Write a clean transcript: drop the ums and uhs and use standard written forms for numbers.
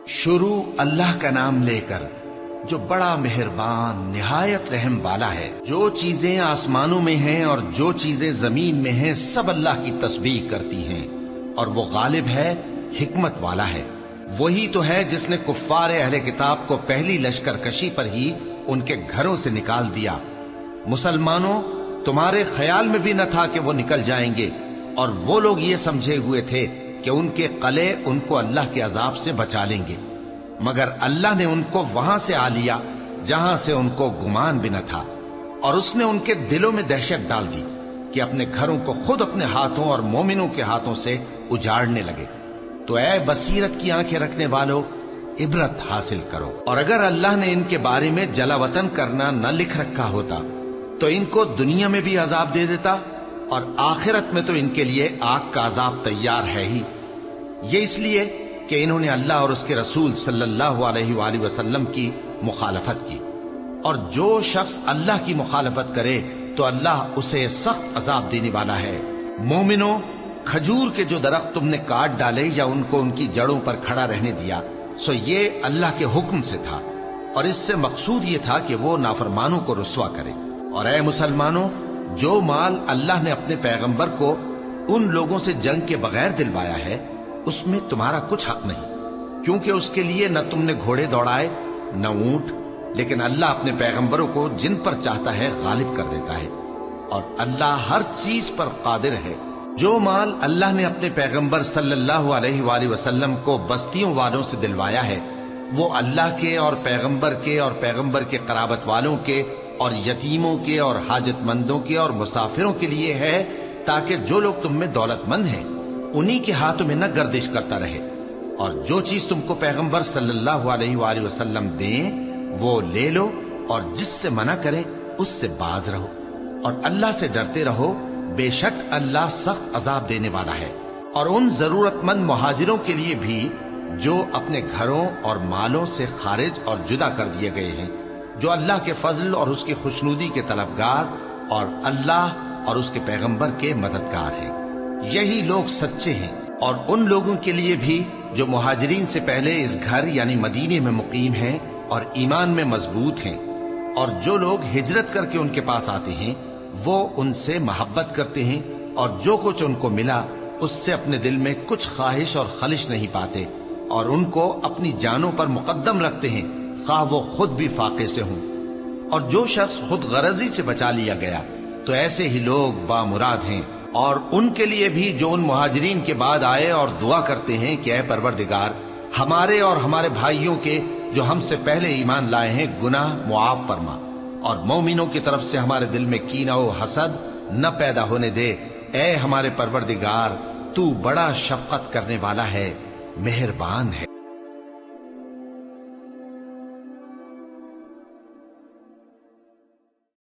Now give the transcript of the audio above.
شروع اللہ کا نام لے کر جو بڑا مہربان نہایت رحم والا ہے۔ جو چیزیں آسمانوں میں ہیں اور جو چیزیں زمین میں ہیں سب اللہ کی تسبیح کرتی ہیں، اور وہ غالب ہے، حکمت والا ہے۔ وہی تو ہے جس نے کفار اہل کتاب کو پہلی لشکر کشی پر ہی ان کے گھروں سے نکال دیا۔ مسلمانوں، تمہارے خیال میں بھی نہ تھا کہ وہ نکل جائیں گے، اور وہ لوگ یہ سمجھے ہوئے تھے کہ ان کے قلعے ان کو اللہ کے عذاب سے بچا لیں گے، مگر اللہ نے ان کو وہاں سے آ لیا جہاں سے ان کو گمان بھی نہ تھا، اور اس نے ان کے دلوں میں دہشت ڈال دی کہ اپنے گھروں کو خود اپنے ہاتھوں اور مومنوں کے ہاتھوں سے اجاڑنے لگے۔ تو اے بصیرت کی آنکھیں رکھنے والو، عبرت حاصل کرو۔ اور اگر اللہ نے ان کے بارے میں جلا وطن کرنا نہ لکھ رکھا ہوتا تو ان کو دنیا میں بھی عذاب دے دیتا، اور آخرت میں تو ان کے لیے آگ کا عذاب تیار ہے ہی۔ یہ اس لیے کہ انہوں نے اللہ اور اس کے رسول صلی اللہ علیہ وآلہ وسلم کی مخالفت کی، اور جو شخص اللہ کی مخالفت کرے تو اللہ اسے سخت عذاب دینے والا ہے۔ مومنوں، کھجور کے جو درخت تم نے کاٹ ڈالے یا ان کو ان کی جڑوں پر کھڑا رہنے دیا، سو یہ اللہ کے حکم سے تھا، اور اس سے مقصود یہ تھا کہ وہ نافرمانوں کو رسوا کرے۔ اور اے مسلمانوں، جو مال اللہ نے اپنے پیغمبر کو ان لوگوں سے جنگ کے بغیر دلوایا ہے، اس میں تمہارا کچھ حق نہیں، کیونکہ اس کے لیے نہ تم نے گھوڑے دوڑائے نہ اونٹ، لیکن اللہ اپنے پیغمبروں کو جن پر چاہتا ہے غالب کر دیتا ہے، اور اللہ ہر چیز پر قادر ہے۔ جو مال اللہ نے اپنے پیغمبر صلی اللہ علیہ وآلہ وسلم کو بستیوں والوں سے دلوایا ہے، وہ اللہ کے اور پیغمبر کے قرابت والوں کے اور یتیموں کے اور حاجت مندوں کے اور مسافروں کے لیے ہے، تاکہ جو لوگ تم میں دولت مند ہیں انہی کے ہاتھوں میں نہ گردش کرتا رہے، اور جو چیز تم کو پیغمبر صلی اللہ علیہ وآلہ وسلم دیں وہ لے لو، اور جس سے منع کریں اس سے باز رہو، اور اللہ سے ڈرتے رہو، بے شک اللہ سخت عذاب دینے والا ہے۔ اور ان ضرورت مند مہاجروں کے لیے بھی جو اپنے گھروں اور مالوں سے خارج اور جدا کر دیے گئے ہیں، جو اللہ کے فضل اور اس کی خوشنودی کے طلبگار اور اللہ اور اس کے پیغمبر کے مددگار ہیں، یہی لوگ سچے ہیں۔ اور ان لوگوں کے لیے بھی جو مہاجرین سے پہلے اس گھر یعنی مدینے میں مقیم ہیں اور ایمان میں مضبوط ہیں، اور جو لوگ ہجرت کر کے ان کے پاس آتے ہیں وہ ان سے محبت کرتے ہیں، اور جو کچھ ان کو ملا اس سے اپنے دل میں کچھ خواہش اور خلش نہیں پاتے، اور ان کو اپنی جانوں پر مقدم رکھتے ہیں، خواہ وہ خود بھی فاقے سے ہوں۔ اور جو شخص خود غرضی سے بچا لیا گیا تو ایسے ہی لوگ بامراد ہیں۔ اور ان کے لیے بھی جو ان مہاجرین کے بعد آئے اور دعا کرتے ہیں کہ اے پروردگار، ہمارے اور ہمارے بھائیوں کے جو ہم سے پہلے ایمان لائے ہیں گناہ معاف فرما، اور مومنوں کی طرف سے ہمارے دل میں کینہ و حسد نہ پیدا ہونے دے۔ اے ہمارے پروردگار، تو بڑا شفقت کرنے والا ہے، مہربان ہے۔